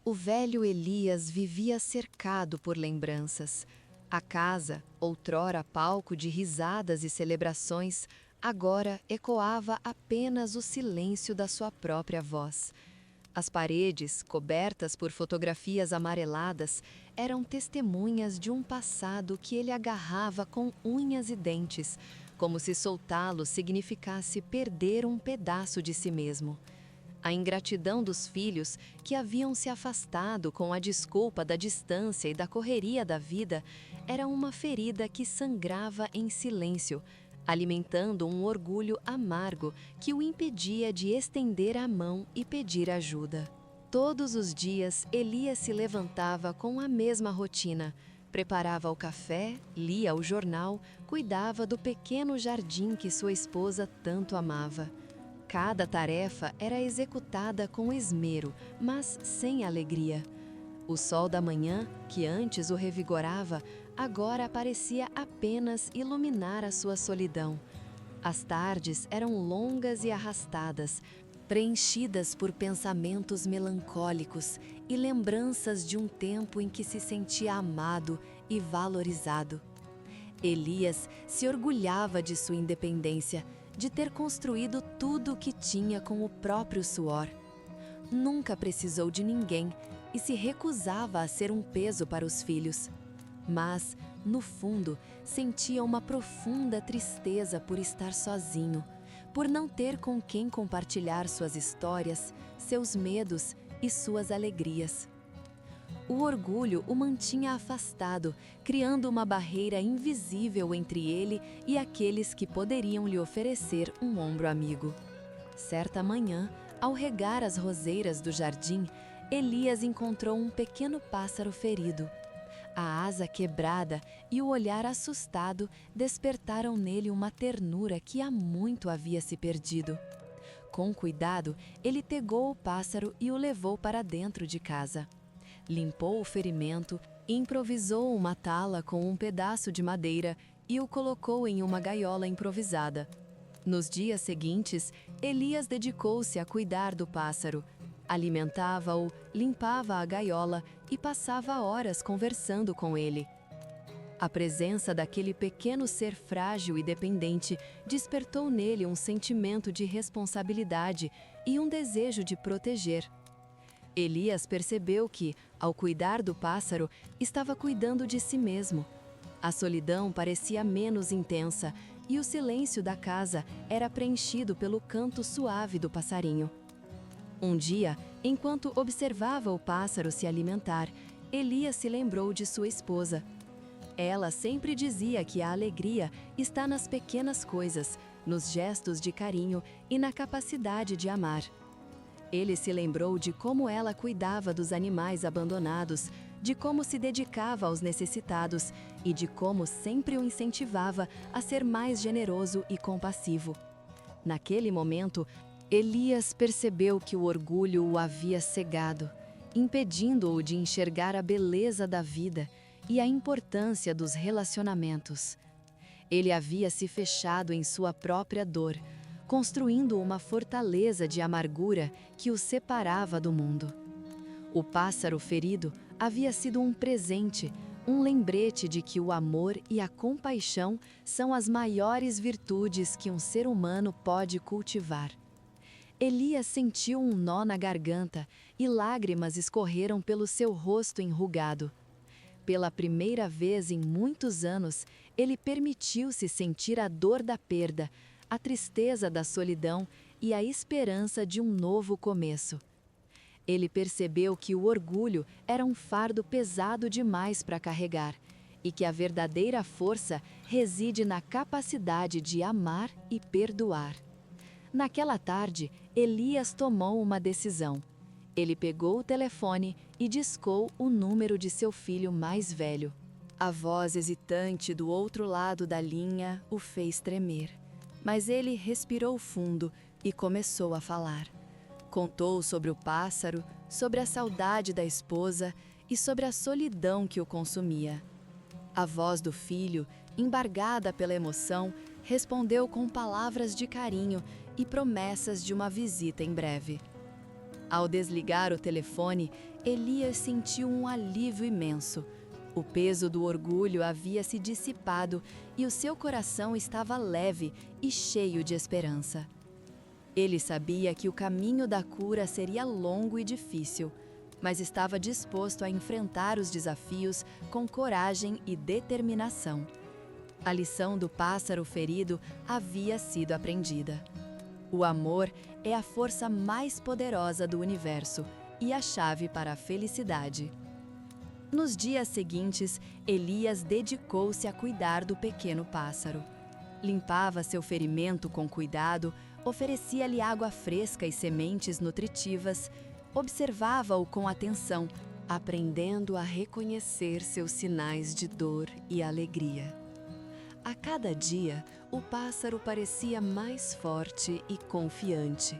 O velho Elias vivia cercado por lembranças. A casa, outrora palco de risadas e celebrações, agora ecoava apenas o silêncio da sua própria voz. As paredes, cobertas por fotografias amareladas, eram testemunhas de um passado que ele agarrava com unhas e dentes, como se soltá-lo significasse perder um pedaço de si mesmo. A ingratidão dos filhos, que haviam se afastado com a desculpa da distância e da correria da vida, era uma ferida que sangrava em silêncio, alimentando um orgulho amargo que o impedia de estender a mão e pedir ajuda. Todos os dias, Elias se levantava com a mesma rotina. Preparava o café, lia o jornal, cuidava do pequeno jardim que sua esposa tanto amava. Cada tarefa era executada com esmero, mas sem alegria. O sol da manhã, que antes o revigorava, agora parecia apenas iluminar a sua solidão. As tardes eram longas e arrastadas, preenchidas por pensamentos melancólicos e lembranças de um tempo em que se sentia amado e valorizado. Elias se orgulhava de sua independência, de ter construído tudo o que tinha com o próprio suor. Nunca precisou de ninguém e se recusava a ser um peso para os filhos. Mas, no fundo, sentia uma profunda tristeza por estar sozinho, por não ter com quem compartilhar suas histórias, seus medos e suas alegrias. O orgulho o mantinha afastado, criando uma barreira invisível entre ele e aqueles que poderiam lhe oferecer um ombro amigo. Certa manhã, ao regar as roseiras do jardim, Elias encontrou um pequeno pássaro ferido. A asa quebrada e o olhar assustado despertaram nele uma ternura que há muito havia se perdido. Com cuidado, ele pegou o pássaro e o levou para dentro de casa. Limpou o ferimento, improvisou uma tala com um pedaço de madeira e o colocou em uma gaiola improvisada. Nos dias seguintes, Elias dedicou-se a cuidar do pássaro. Alimentava-o, limpava a gaiola e passava horas conversando com ele. A presença daquele pequeno ser frágil e dependente despertou nele um sentimento de responsabilidade e um desejo de proteger. Elias percebeu que, ao cuidar do pássaro, estava cuidando de si mesmo. A solidão parecia menos intensa e o silêncio da casa era preenchido pelo canto suave do passarinho. Um dia, enquanto observava o pássaro se alimentar, Elias se lembrou de sua esposa. Ela sempre dizia que a alegria está nas pequenas coisas, nos gestos de carinho e na capacidade de amar. Ele se lembrou de como ela cuidava dos animais abandonados, de como se dedicava aos necessitados e de como sempre o incentivava a ser mais generoso e compassivo. Naquele momento, Elias percebeu que o orgulho o havia cegado, impedindo-o de enxergar a beleza da vida e a importância dos relacionamentos. Ele havia se fechado em sua própria dor, construindo uma fortaleza de amargura que o separava do mundo. O pássaro ferido havia sido um presente, um lembrete de que o amor e a compaixão são as maiores virtudes que um ser humano pode cultivar. Elias sentiu um nó na garganta e lágrimas escorreram pelo seu rosto enrugado. Pela primeira vez em muitos anos, ele permitiu-se sentir a dor da perda, a tristeza da solidão e a esperança de um novo começo. Ele percebeu que o orgulho era um fardo pesado demais para carregar e que a verdadeira força reside na capacidade de amar e perdoar. Naquela tarde, Elias tomou uma decisão. Ele pegou o telefone e discou o número de seu filho mais velho. A voz hesitante do outro lado da linha o fez tremer. Mas ele respirou fundo e começou a falar. Contou sobre o pássaro, sobre a saudade da esposa e sobre a solidão que o consumia. A voz do filho, embargada pela emoção, respondeu com palavras de carinho e promessas de uma visita em breve. Ao desligar o telefone, Elias sentiu um alívio imenso. O peso do orgulho havia se dissipado e o seu coração estava leve e cheio de esperança. Ele sabia que o caminho da cura seria longo e difícil, mas estava disposto a enfrentar os desafios com coragem e determinação. A lição do pássaro ferido havia sido aprendida. O amor é a força mais poderosa do universo e a chave para a felicidade. Nos dias seguintes, Elias dedicou-se a cuidar do pequeno pássaro. Limpava seu ferimento com cuidado, oferecia-lhe água fresca e sementes nutritivas, observava-o com atenção, aprendendo a reconhecer seus sinais de dor e alegria. A cada dia, o pássaro parecia mais forte e confiante.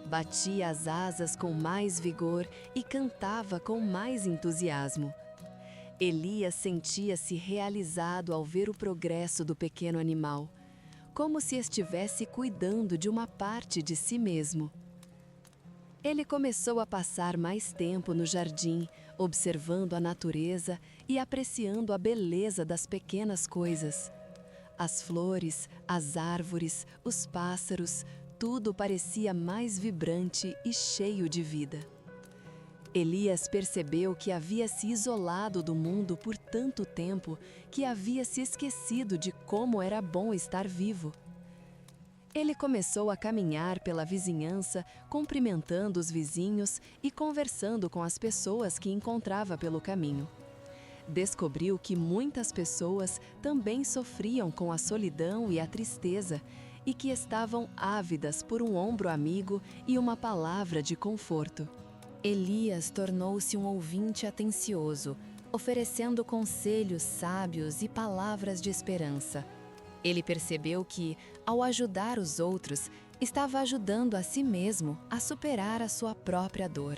Batia as asas com mais vigor e cantava com mais entusiasmo. Elias sentia-se realizado ao ver o progresso do pequeno animal, como se estivesse cuidando de uma parte de si mesmo. Ele começou a passar mais tempo no jardim, observando a natureza e apreciando a beleza das pequenas coisas. As flores, as árvores, os pássaros, tudo parecia mais vibrante e cheio de vida. Elias percebeu que havia se isolado do mundo por tanto tempo que havia se esquecido de como era bom estar vivo. Ele começou a caminhar pela vizinhança, cumprimentando os vizinhos e conversando com as pessoas que encontrava pelo caminho. Descobriu que muitas pessoas também sofriam com a solidão e a tristeza e que estavam ávidas por um ombro amigo e uma palavra de conforto. Elias tornou-se um ouvinte atencioso, oferecendo conselhos sábios e palavras de esperança. Ele percebeu que, ao ajudar os outros, estava ajudando a si mesmo a superar a sua própria dor.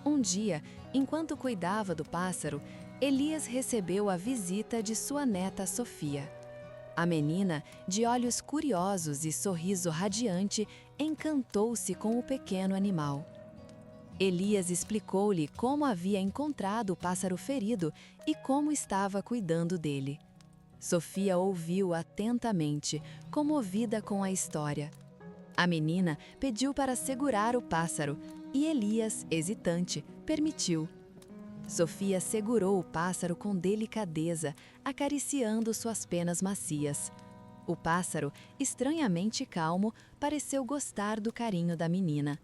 Um dia, enquanto cuidava do pássaro, Elias recebeu a visita de sua neta Sofia. A menina, de olhos curiosos e sorriso radiante, encantou-se com o pequeno animal. Elias explicou-lhe como havia encontrado o pássaro ferido e como estava cuidando dele. Sofia ouviu atentamente, comovida com a história. A menina pediu para segurar o pássaro e Elias, hesitante, permitiu. Sofia segurou o pássaro com delicadeza, acariciando suas penas macias. O pássaro, estranhamente calmo, pareceu gostar do carinho da menina.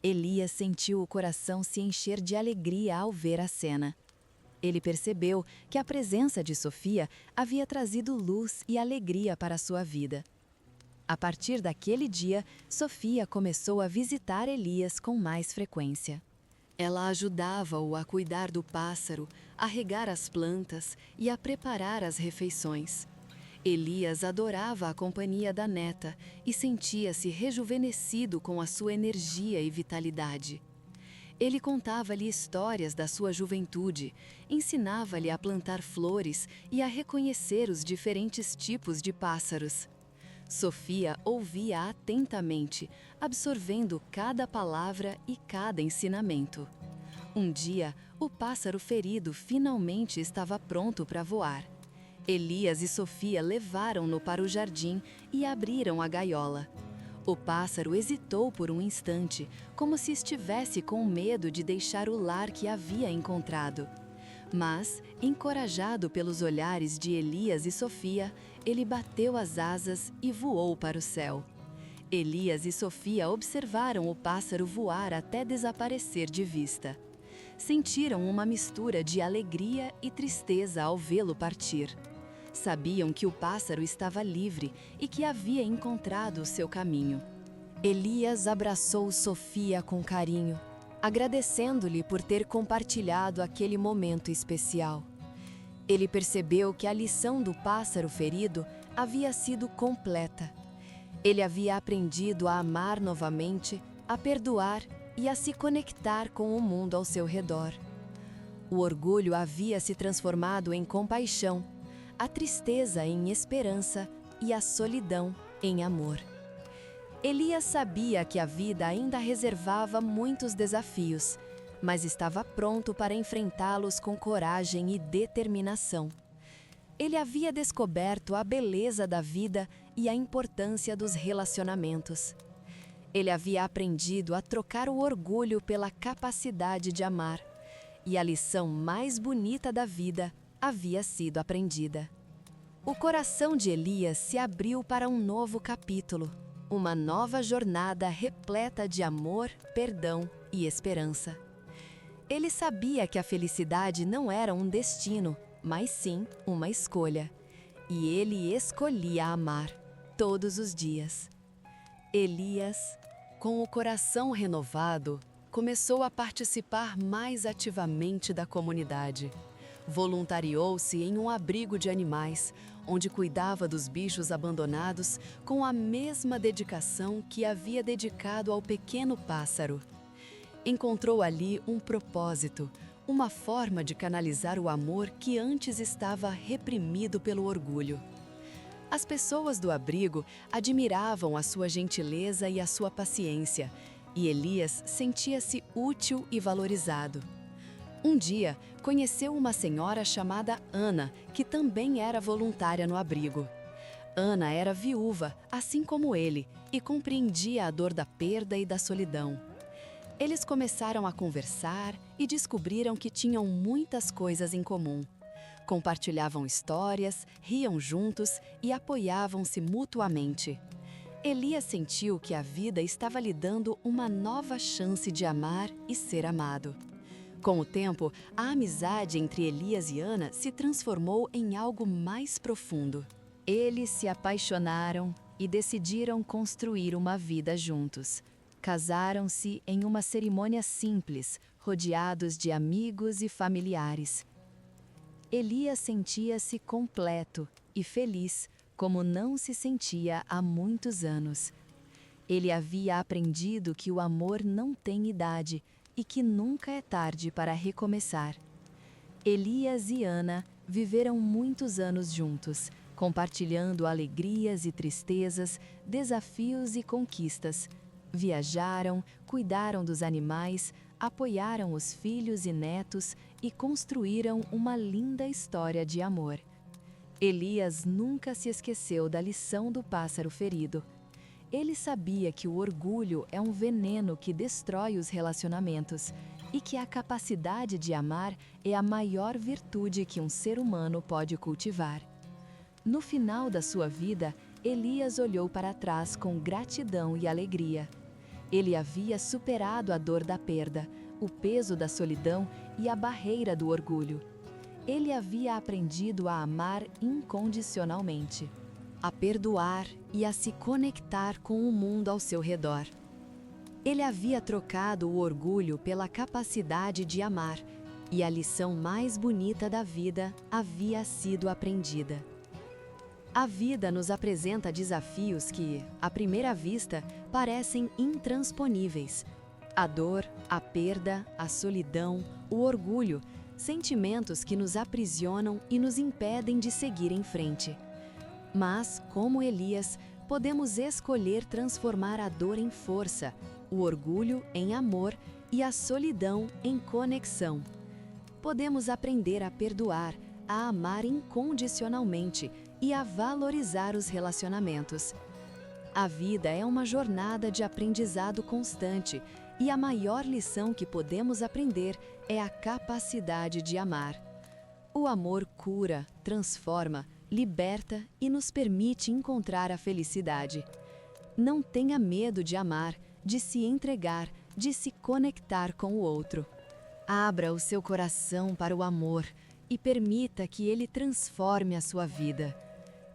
Elias sentiu o coração se encher de alegria ao ver a cena. Ele percebeu que a presença de Sofia havia trazido luz e alegria para sua vida. A partir daquele dia, Sofia começou a visitar Elias com mais frequência. Ela ajudava-o a cuidar do pássaro, a regar as plantas e a preparar as refeições. Elias adorava a companhia da neta e sentia-se rejuvenescido com a sua energia e vitalidade. Ele contava-lhe histórias da sua juventude, ensinava-lhe a plantar flores e a reconhecer os diferentes tipos de pássaros. Sofia ouvia atentamente, absorvendo cada palavra e cada ensinamento. Um dia, o pássaro ferido finalmente estava pronto para voar. Elias e Sofia levaram-no para o jardim e abriram a gaiola. O pássaro hesitou por um instante, como se estivesse com medo de deixar o lar que havia encontrado. Mas, encorajado pelos olhares de Elias e Sofia, ele bateu as asas e voou para o céu. Elias e Sofia observaram o pássaro voar até desaparecer de vista. Sentiram uma mistura de alegria e tristeza ao vê-lo partir. Sabiam que o pássaro estava livre e que havia encontrado o seu caminho. Elias abraçou Sofia com carinho, agradecendo-lhe por ter compartilhado aquele momento especial. Ele percebeu que a lição do pássaro ferido havia sido completa. Ele havia aprendido a amar novamente, a perdoar e a se conectar com o mundo ao seu redor. O orgulho havia se transformado em compaixão, a tristeza em esperança e a solidão em amor. Elias sabia que a vida ainda reservava muitos desafios, mas estava pronto para enfrentá-los com coragem e determinação. Ele havia descoberto a beleza da vida e a importância dos relacionamentos. Ele havia aprendido a trocar o orgulho pela capacidade de amar, e a lição mais bonita da vida havia sido aprendida. O coração de Elias se abriu para um novo capítulo, uma nova jornada repleta de amor, perdão e esperança. Ele sabia que a felicidade não era um destino, mas sim uma escolha. E ele escolhia amar, todos os dias. Elias, com o coração renovado, começou a participar mais ativamente da comunidade. Voluntariou-se em um abrigo de animais, onde cuidava dos bichos abandonados com a mesma dedicação que havia dedicado ao pequeno pássaro. Encontrou ali um propósito, uma forma de canalizar o amor que antes estava reprimido pelo orgulho. As pessoas do abrigo admiravam a sua gentileza e a sua paciência, e Elias sentia-se útil e valorizado. Um dia, conheceu uma senhora chamada Ana, que também era voluntária no abrigo. Ana era viúva, assim como ele, e compreendia a dor da perda e da solidão. Eles começaram a conversar e descobriram que tinham muitas coisas em comum. Compartilhavam histórias, riam juntos e apoiavam-se mutuamente. Elias sentiu que a vida estava lhe dando uma nova chance de amar e ser amado. Com o tempo, a amizade entre Elias e Ana se transformou em algo mais profundo. Eles se apaixonaram e decidiram construir uma vida juntos. Casaram-se em uma cerimônia simples, rodeados de amigos e familiares. Elias sentia-se completo e feliz, como não se sentia há muitos anos. Ele havia aprendido que o amor não tem idade e que nunca é tarde para recomeçar. Elias e Ana viveram muitos anos juntos, compartilhando alegrias e tristezas, desafios e conquistas. Viajaram, cuidaram dos animais, apoiaram os filhos e netos e construíram uma linda história de amor. Elias nunca se esqueceu da lição do pássaro ferido. Ele sabia que o orgulho é um veneno que destrói os relacionamentos e que a capacidade de amar é a maior virtude que um ser humano pode cultivar. No final da sua vida, Elias olhou para trás com gratidão e alegria. Ele havia superado a dor da perda, o peso da solidão e a barreira do orgulho. Ele havia aprendido a amar incondicionalmente, a perdoar e a se conectar com o mundo ao seu redor. Ele havia trocado o orgulho pela capacidade de amar, e a lição mais bonita da vida havia sido aprendida. A vida nos apresenta desafios que, à primeira vista, parecem intransponíveis. A dor, a perda, a solidão, o orgulho, sentimentos que nos aprisionam e nos impedem de seguir em frente. Mas, como Elias, podemos escolher transformar a dor em força, o orgulho em amor e a solidão em conexão. Podemos aprender a perdoar, a amar incondicionalmente e a valorizar os relacionamentos. A vida é uma jornada de aprendizado constante e a maior lição que podemos aprender é a capacidade de amar. O amor cura, transforma, liberta e nos permite encontrar a felicidade. Não tenha medo de amar, de se entregar, de se conectar com o outro. Abra o seu coração para o amor e permita que ele transforme a sua vida.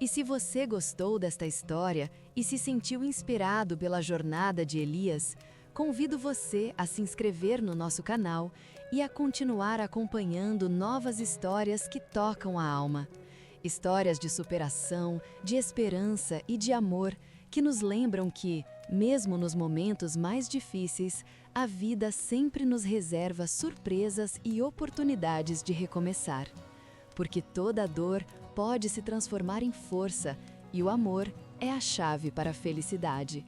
E se você gostou desta história e se sentiu inspirado pela jornada de Elias, convido você a se inscrever no nosso canal e a continuar acompanhando novas histórias que tocam a alma. Histórias de superação, de esperança e de amor que nos lembram que, mesmo nos momentos mais difíceis, a vida sempre nos reserva surpresas e oportunidades de recomeçar. Porque toda dor pode se transformar em força e o amor é a chave para a felicidade.